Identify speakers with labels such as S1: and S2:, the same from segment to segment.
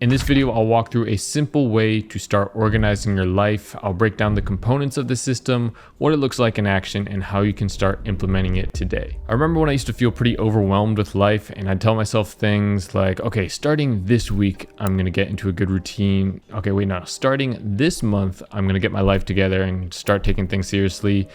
S1: In this video, I'll walk through a simple way to start organizing your life. I'll break down the components of the system, what it looks like in action, and how you can start implementing it today. I remember when I used to feel pretty overwhelmed with life, and I'd tell myself things like, okay, starting this week, I'm gonna get into a good routine. Okay, wait, no, starting this month, I'm gonna get my life together and start taking things seriously.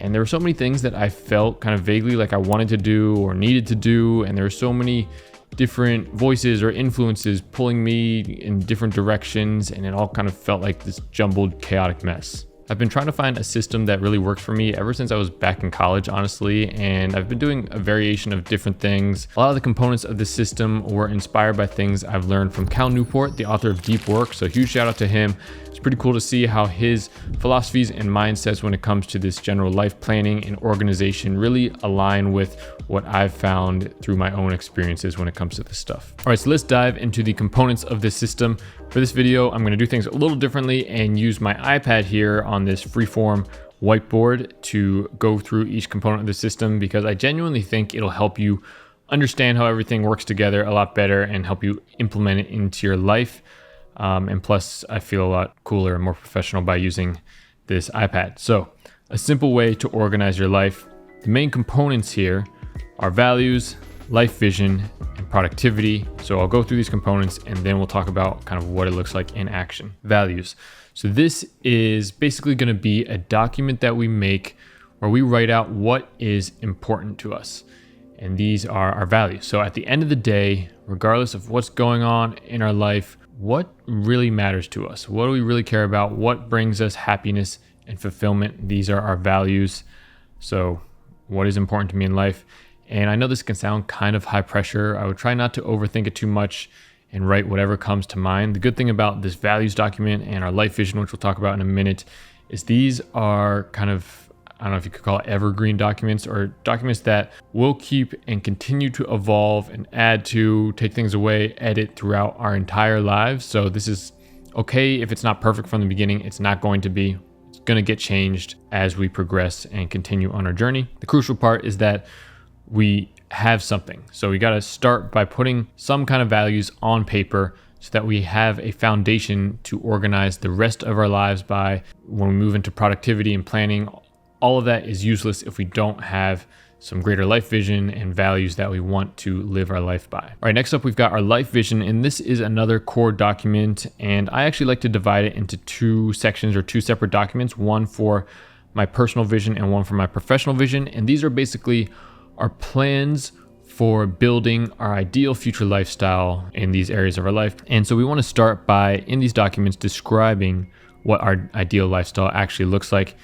S1: And there were so many things that I felt kind of vaguely like I wanted to do or needed to do, and there were so many different voices or influences pulling me in different directions, and it all kind of felt like this jumbled, chaotic mess. I've been trying to find a system that really works for me ever since I was back in college, honestly, and I've been doing a variation of different things. A lot of the components of this system were inspired by things I've learned from Cal Newport, the author of Deep Work, so huge shout out to him. It's pretty cool to see how his philosophies and mindsets when it comes to this general life planning and organization really align with what I've found through my own experiences when it comes to this stuff. All right, so let's dive into the components of this system. For this video, I'm gonna do things a little differently and use my iPad here on this freeform whiteboard to go through each component of the system, because I genuinely think it'll help you understand how everything works together a lot better and help you implement it into your life. And plus, I feel a lot cooler and more professional by using this iPad. So, a simple way to organize your life. The main components here are values, life vision, and productivity. So I'll go through these components and then we'll talk about kind of what it looks like in action. Values. So this is basically going to be a document that we make where we write out what is important to us. And these are our values. So at the end of the day, regardless of what's going on in our life, what really matters to us? What do we really care about? What brings us happiness and fulfillment? These are our values. So what is important to me in life? And I know this can sound kind of high pressure. I would try not to overthink it too much and write whatever comes to mind. The good thing about this values document and our life vision, which we'll talk about in a minute, is these are kind of, I don't know if you could call it evergreen documents, or documents that will keep and continue to evolve and add to, take things away, edit throughout our entire lives. So this is okay if it's not perfect from the beginning. It's not going to be. It's going to get changed as we progress and continue on our journey. The crucial part is that we have something. So we got to start by putting some kind of values on paper so that we have a foundation to organize the rest of our lives by. When we move into productivity and planning, all of that is useless if we don't have some greater life vision and values that we want to live our life by. All right, next up, we've got our life vision, and this is another core document. And I actually like to divide it into two sections or two separate documents, one for my personal vision and one for my professional vision. And these are basically our plans for building our ideal future lifestyle in these areas of our life. And so we want to start by, in these documents, describing what our ideal lifestyle actually looks like.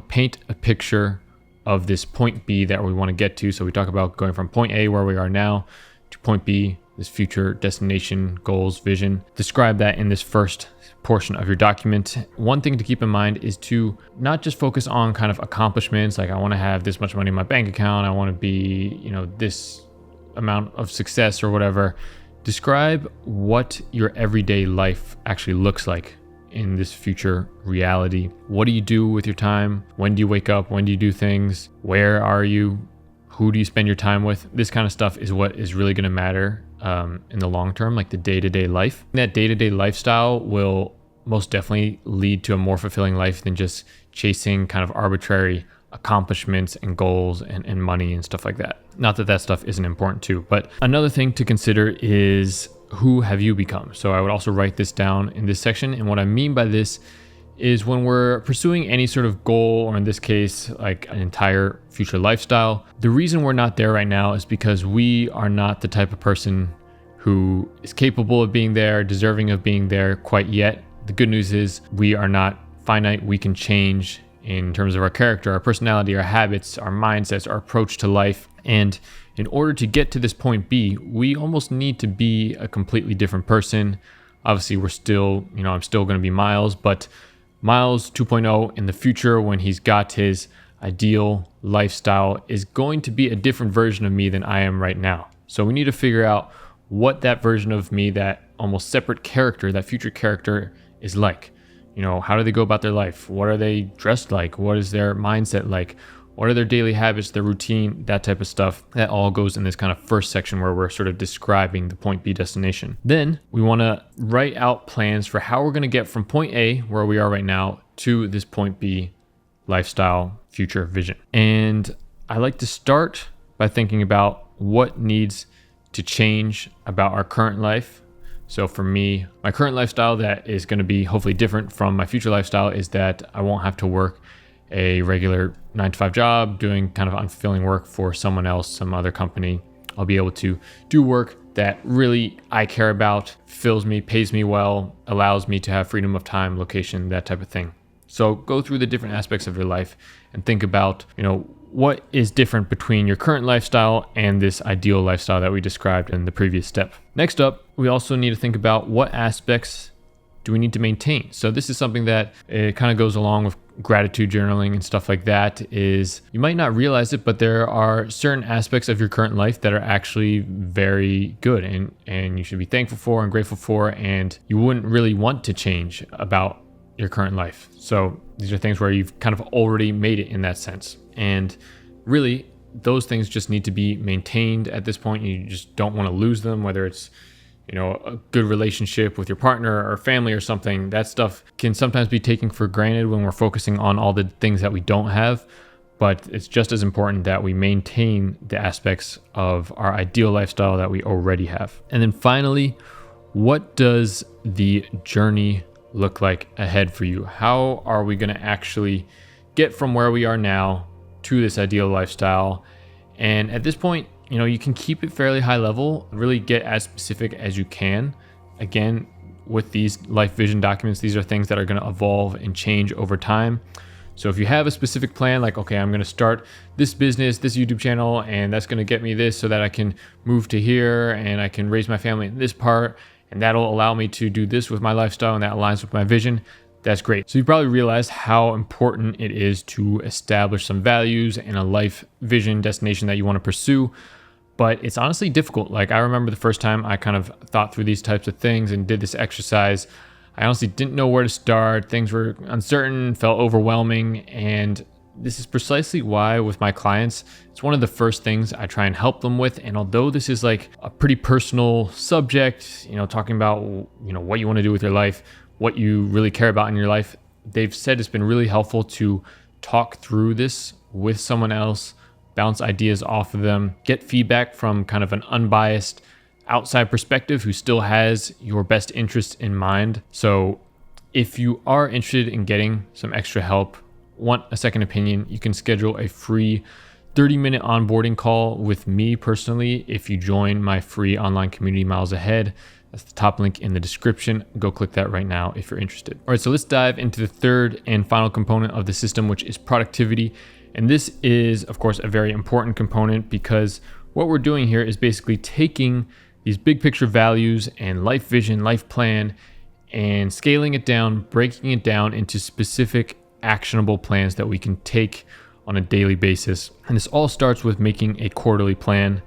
S1: Paint a picture of this point B that we want to get to. So we talk about going from point A, where we are now, to point B, this future destination, goals, vision. Describe that in this first portion of your document. One thing to keep in mind is to not just focus on kind of accomplishments, like I want to have this much money in my bank account, I want to be, this amount of success or whatever. Describe what your everyday life actually looks like in this future reality. What do you do with your time? When do you wake up? When do you do things? Where are you? Who do you spend your time with? This kind of stuff is what is really going to matter in the long term, like the day-to-day life. And that day-to-day lifestyle will most definitely lead to a more fulfilling life than just chasing kind of arbitrary accomplishments and goals and money and stuff like that. Not that that stuff isn't important too, but another thing to consider is, who have you become? So I would also write this down in this section. And what I mean by this is, when we're pursuing any sort of goal, or in this case, like an entire future lifestyle, the reason we're not there right now is because we are not the type of person who is capable of being there, deserving of being there quite yet. The good news is we are not finite. We can change in terms of our character, our personality, our habits, our mindsets, our approach to life. And in order to get to this point B, we almost need to be a completely different person. Obviously, we're still, I'm still going to be Miles, but Miles 2.0 in the future, when he's got his ideal lifestyle, is going to be a different version of me than I am right now. So we need to figure out what that version of me, that almost separate character, that future character, is like. How do they go about their life? What are they dressed like? What is their mindset like? what are their daily habits, their routine, that type of stuff. That all goes in this kind of first section where we're sort of describing the point B destination. Then we want to write out plans for how we're going to get from point A, where we are right now, to this point B lifestyle future vision. And I like to start by thinking about what needs to change about our current life. So for me, my current lifestyle that is going to be hopefully different from my future lifestyle is that I won't have to work a regular 9-to-5 job doing kind of unfulfilling work for someone else, some other company. I'll be able to do work that really I care about, fills me, pays me well, allows me to have freedom of time, location, that type of thing. So go through the different aspects of your life and think about, what is different between your current lifestyle and this ideal lifestyle that we described in the previous step. Next up, we also need to think about what aspects do we need to maintain. So this is something that it kind of goes along with gratitude journaling and stuff like that. Is you might not realize it, but there are certain aspects of your current life that are actually very good and you should be thankful for and grateful for, and you wouldn't really want to change about your current life. So these are things where you've kind of already made it in that sense. And really, those things just need to be maintained at this point. You just don't want to lose them, whether it's, a good relationship with your partner or family or something. That stuff can sometimes be taken for granted when we're focusing on all the things that we don't have. But it's just as important that we maintain the aspects of our ideal lifestyle that we already have. And then finally, what does the journey look like ahead for you? How are we going to actually get from where we are now to this ideal lifestyle? And at this point, you can keep it fairly high level, really get as specific as you can. Again, with these life vision documents, these are things that are going to evolve and change over time. So if you have a specific plan, like, okay, I'm going to start this business, this YouTube channel, and that's going to get me this so that I can move to here and I can raise my family in this part, and that'll allow me to do this with my lifestyle and that aligns with my vision, that's great. So you probably realized how important it is to establish some values and a life vision destination that you want to pursue. But it's honestly difficult. Like, I remember the first time I kind of thought through these types of things and did this exercise, I honestly didn't know where to start. Things were uncertain, felt overwhelming. And this is precisely why with my clients, it's one of the first things I try and help them with. And although this is like a pretty personal subject, talking about, what you want to do with your life, what you really care about in your life, they've said it's been really helpful to talk through this with someone else, bounce ideas off of them, get feedback from kind of an unbiased outside perspective who still has your best interest in mind. So if you are interested in getting some extra help, want a second opinion, you can schedule a free 30-minute onboarding call with me personally if you join my free online community, Miles Ahead. That's the top link in the description. Go click that right now if you're interested. All right, so let's dive into the third and final component of the system, which is productivity. And this is, of course, a very important component because what we're doing here is basically taking these big picture values and life vision, life plan, and scaling it down, breaking it down into specific actionable plans that we can take on a daily basis. And this all starts with making a quarterly plan.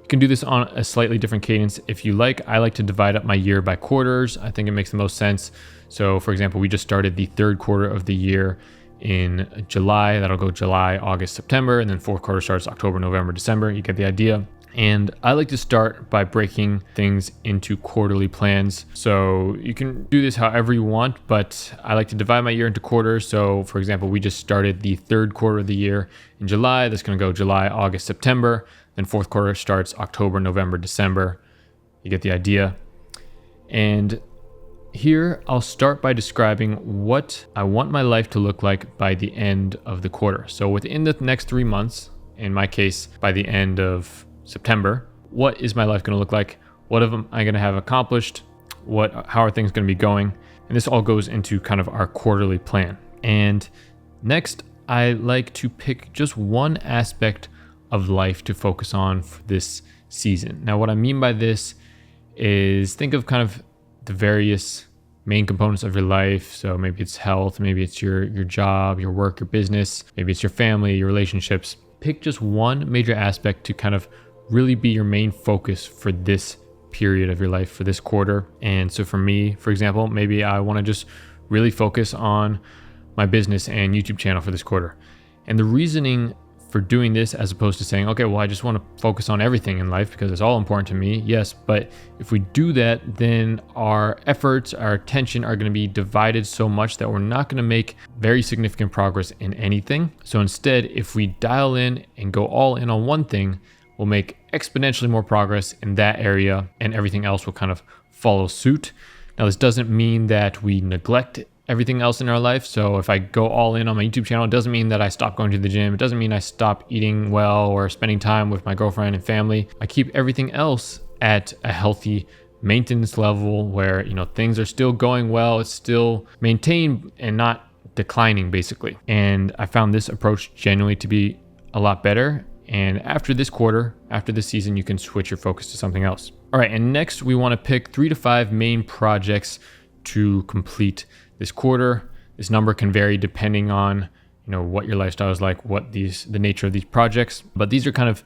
S1: You can do this on a slightly different cadence if you like. I like to divide up my year by quarters. I think it makes the most sense. So for example, we just started the third quarter of the year in July. That'll go July, August, September, and then fourth quarter starts October, November, December. You get the idea. And I like to start by breaking things into quarterly plans. So you can do this however you want, but I like to divide my year into quarters. So for example, we just started the third quarter of the year in July. That's going to go July, August, September. Then fourth quarter starts October, November, December. You get the idea. And here I'll start by describing what I want my life to look like by the end of the quarter. So within the next 3 months, in my case, by the end of September, what is my life going to look like? What am I going to have accomplished? How are things going to be going? And this all goes into kind of our quarterly plan. And next, I like to pick just one aspect of life to focus on for this season. Now, what I mean by this is think of kind of the various main components of your life. So maybe it's health, maybe it's your job, your work, your business, maybe it's your family, your relationships. Pick just one major aspect to kind of really be your main focus for this period of your life, for this quarter. And so for me, for example, maybe I want to just really focus on my business and YouTube channel for this quarter. And the reasoning for doing this, as opposed to saying, okay, well, I just want to focus on everything in life because it's all important to me. Yes, but if we do that, then our efforts, our attention are going to be divided so much that we're not going to make very significant progress in anything. So instead, if we dial in and go all in on one thing, we'll make exponentially more progress in that area, and everything else will kind of follow suit. Now, this doesn't mean that we neglect everything else in our life. So if I go all in on my YouTube channel, it doesn't mean that I stop going to the gym. It doesn't mean I stop eating well or spending time with my girlfriend and family. I keep everything else at a healthy maintenance level where, things are still going well. It's still maintained and not declining, basically. And I found this approach genuinely to be a lot better. And after this quarter, after this season, you can switch your focus to something else. All right, and next we want to pick 3 to 5 main projects to complete this quarter. This number can vary depending on, what your lifestyle is like, the nature of these projects. But these are kind of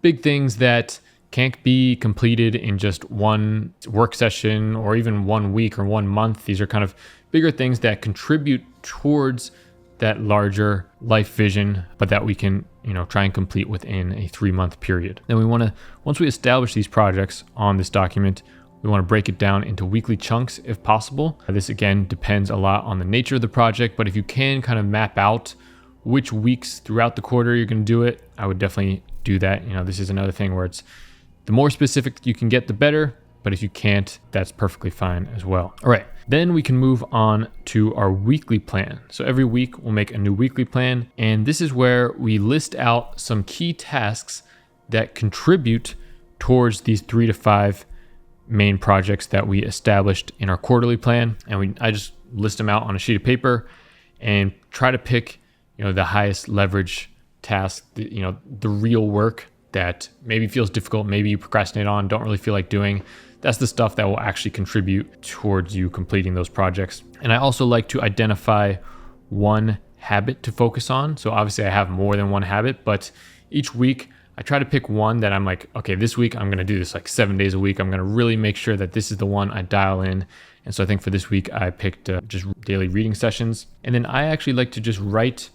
S1: big things that can't be completed in just one work session or even 1 week or 1 month. These are kind of bigger things that contribute towards that larger life vision, but that we can, try and complete within a 3-month period. Then once we establish these projects on this document, we want to break it down into weekly chunks if possible. This again depends a lot on the nature of the project, but if you can kind of map out which weeks throughout the quarter you're going to do it, I would definitely do that. This is another thing where it's the more specific you can get, the better. But if you can't, that's perfectly fine as well. All right, then we can move on to our weekly plan. So every week we'll make a new weekly plan. And this is where we list out some key tasks that contribute towards these 3 to 5 main projects that we established in our quarterly plan. And I just list them out on a sheet of paper and try to pick, the highest leverage task, the real work that maybe feels difficult, maybe you procrastinate on, don't really feel like doing. That's the stuff that will actually contribute towards you completing those projects. And I also like to identify one habit to focus on. So obviously I have more than one habit, but each week I try to pick one that I'm like, okay, this week I'm going to do this like 7 days a week. I'm going to really make sure that this is the one I dial in. And so I think for this week I picked just daily reading sessions. And then I actually like to just write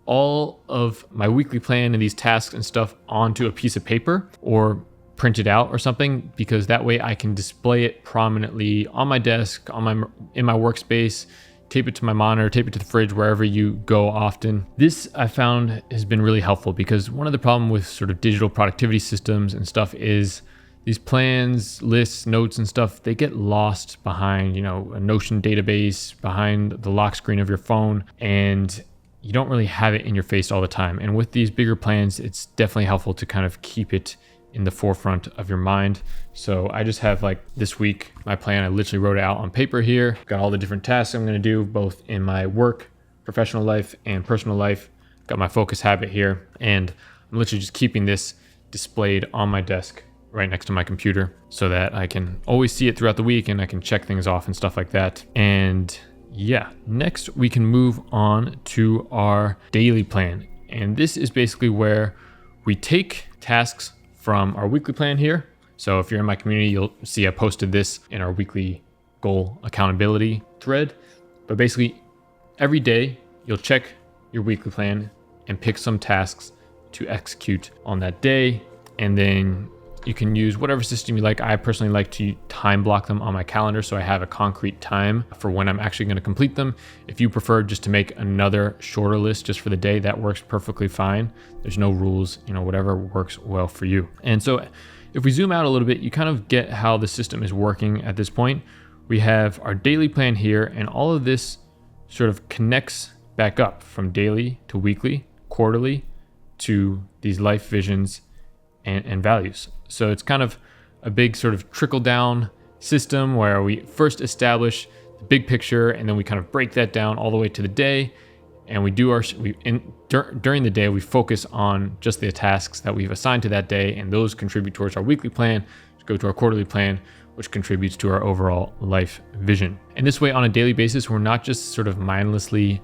S1: all of my weekly plan and these tasks and stuff onto a piece of paper or print it out or something, because that way I can display it prominently on my desk, in my workspace, tape it to my monitor, tape it to the fridge, wherever you go often. This I found has been really helpful, because one of the problems with sort of digital productivity systems and stuff is these plans, lists, notes and stuff, they get lost behind, a Notion database, behind the lock screen of your phone, and you don't really have it in your face all the time. And with these bigger plans, it's definitely helpful to kind of keep it in the forefront of your mind. So I just have like this week, my plan, I literally wrote it out on paper here. Got all the different tasks I'm going to do both in my work, professional life and personal life. Got my focus habit here. And I'm literally just keeping this displayed on my desk right next to my computer so that I can always see it throughout the week and I can check things off and stuff like that. And yeah, next we can move on to our daily plan. And this is basically where we take tasks from our weekly plan here. So if you're in my community, you'll see I posted this in our weekly goal accountability thread. But basically every day you'll check your weekly plan and pick some tasks to execute on that day. And then you can use whatever system you like. I personally like to time block them on my calendar so I have a concrete time for when I'm actually going to complete them. If you prefer just to make another shorter list just for the day, that works perfectly fine. There's no rules, whatever works well for you. And so if we zoom out a little bit, you kind of get how the system is working at this point. We have our daily plan here, and all of this sort of connects back up from daily to weekly, quarterly to these life visions and values. So it's kind of a big sort of trickle down system where we first establish the big picture and then we kind of break that down all the way to the day. And we do during the day, we focus on just the tasks that we've assigned to that day, and those contribute towards our weekly plan, which go to our quarterly plan, which contributes to our overall life vision. And this way, on a daily basis, we're not just sort of mindlessly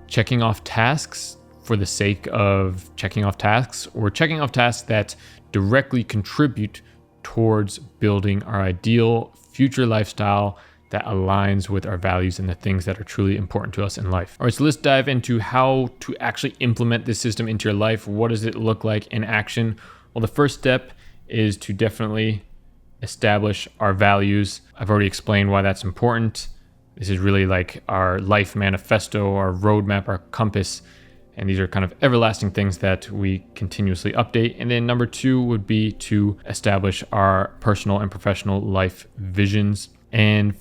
S1: checking off tasks for the sake of checking off tasks. We're checking off tasks that directly contribute towards building our ideal future lifestyle that aligns with our values and the things that are truly important to us in life. All right, so let's dive into how to actually implement this system into your life. What does it look like in action? Well, the first step is to definitely establish our values. I've already explained why that's important. This is really like our life manifesto, our roadmap, our compass. And these are kind of everlasting things that we continuously update. And then number 2 would be to establish our personal and professional life visions. And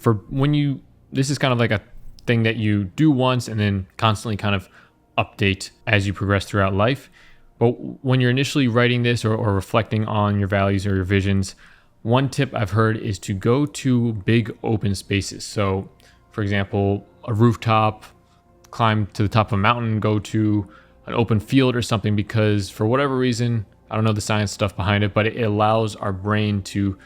S1: this is kind of like a thing that you do once and then constantly kind of update as you progress throughout life. But when you're initially writing this or reflecting on your values or your visions, one tip I've heard is to go to big open spaces. So for example, a rooftop, climb to the top of a mountain, go to an open field or something, because for whatever reason, I don't know the science stuff behind it, but it allows our brain to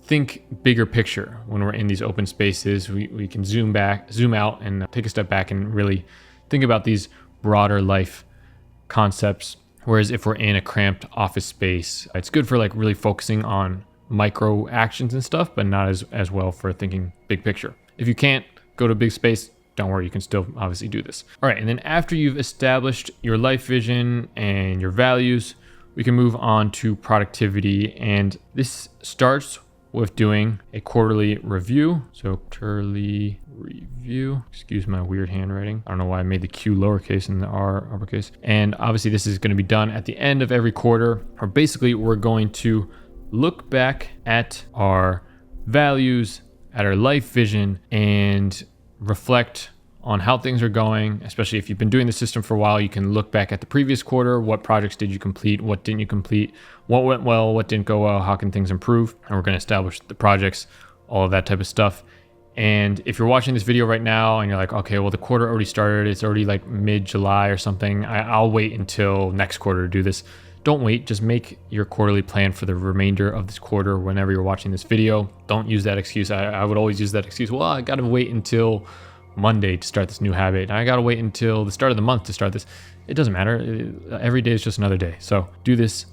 S1: think bigger picture. When we're in these open spaces, we can zoom out and take a step back and really think about these broader life concepts. Whereas if we're in a cramped office space, it's good for like really focusing on micro actions and stuff, but not as well for thinking big picture. If you can't go to a big space, don't worry, you can still obviously do this. All right, and then after you've established your life vision and your values, we can move on to productivity. And this starts with doing a quarterly review. So quarterly review, excuse my weird handwriting. I don't know why I made the Q lowercase and the R uppercase. And obviously this is going to be done at the end of every quarter, or basically we're going to look back at our values, at our life vision, and reflect on how things are going. Especially if you've been doing the system for a while, you can look back at the previous quarter. What projects did you complete? What didn't you complete? What went well? What didn't go well? How can things improve? And we're going to establish the projects, all of that type of stuff. And if you're watching this video right now and you're like, okay, well, the quarter already started, it's already like mid-July or something, I'll wait until next quarter to do this. Don't wait, just make your quarterly plan for the remainder of this quarter whenever you're watching this video. Don't use that excuse. I would always use that excuse. Well, I got to wait until Monday to start this new habit. I got to wait until the start of the month to start this. It doesn't matter. Every day is just another day. So do this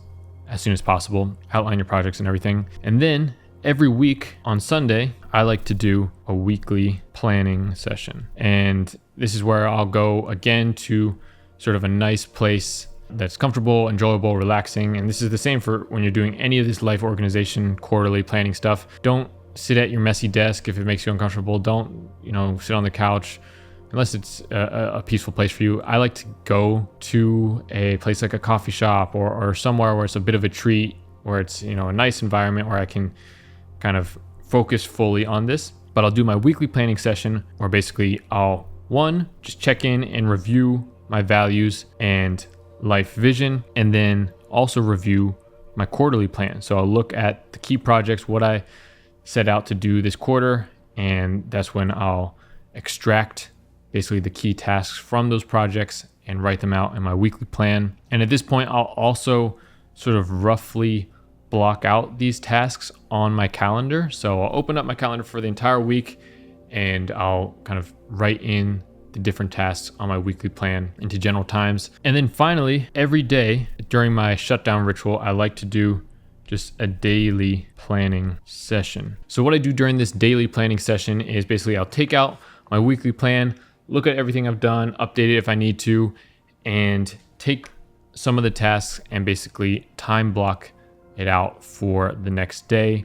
S1: as soon as possible. Outline your projects and everything. And then every week on Sunday, I like to do a weekly planning session. And this is where I'll go again to sort of a nice place that's comfortable, enjoyable, relaxing. And this is the same for when you're doing any of this life organization, quarterly planning stuff. Don't sit at your messy desk if it makes you uncomfortable. Don't, sit on the couch unless it's a peaceful place for you. I like to go to a place like a coffee shop or somewhere where it's a bit of a treat, where it's, a nice environment where I can kind of focus fully on this. But I'll do my weekly planning session where basically I'll, just check in and review my values and life vision, and then also review my quarterly plan. So I'll look at the key projects, what I set out to do this quarter, and that's when I'll extract basically the key tasks from those projects and write them out in my weekly plan. And at this point, I'll also sort of roughly block out these tasks on my calendar. So I'll open up my calendar for the entire week and I'll kind of write in the different tasks on my weekly plan into general times. And then finally, every day during my shutdown ritual, I like to do just a daily planning session. So what I do during this daily planning session is basically I'll take out my weekly plan, look at everything I've done, update it if I need to, and take some of the tasks and basically time block it out for the next day.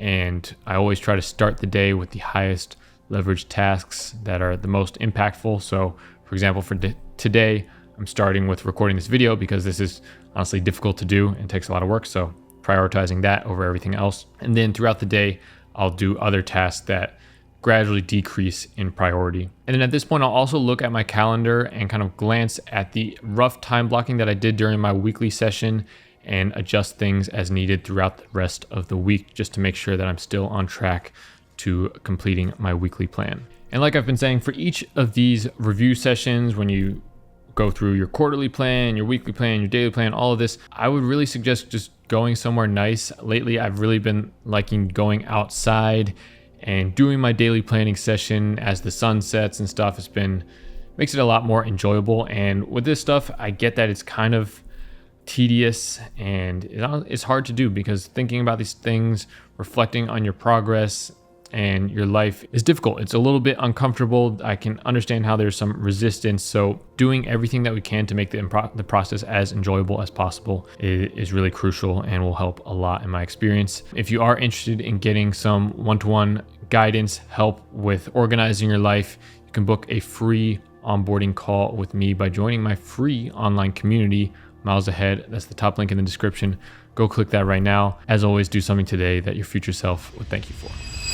S1: And I always try to start the day with the highest leverage tasks that are the most impactful. So for example, for today, I'm starting with recording this video because this is honestly difficult to do and takes a lot of work. So prioritizing that over everything else. And then throughout the day, I'll do other tasks that gradually decrease in priority. And then at this point, I'll also look at my calendar and kind of glance at the rough time blocking that I did during my weekly session and adjust things as needed throughout the rest of the week, just to make sure that I'm still on track to completing my weekly plan. And like I've been saying, for each of these review sessions, when you go through your quarterly plan, your weekly plan, your daily plan, all of this, I would really suggest just going somewhere nice. Lately, I've really been liking going outside and doing my daily planning session as the sun sets and stuff. Makes it a lot more enjoyable. And with this stuff, I get that it's kind of tedious and it's hard to do because thinking about these things, reflecting on your progress, and your life is difficult. It's a little bit uncomfortable. I can understand how there's some resistance. So doing everything that we can to make the process as enjoyable as possible is really crucial and will help a lot in my experience. If you are interested in getting some one-to-one guidance, help with organizing your life, you can book a free onboarding call with me by joining my free online community, Miles Ahead. That's the top link in the description. Go click that right now. As always, do something today that your future self would thank you for.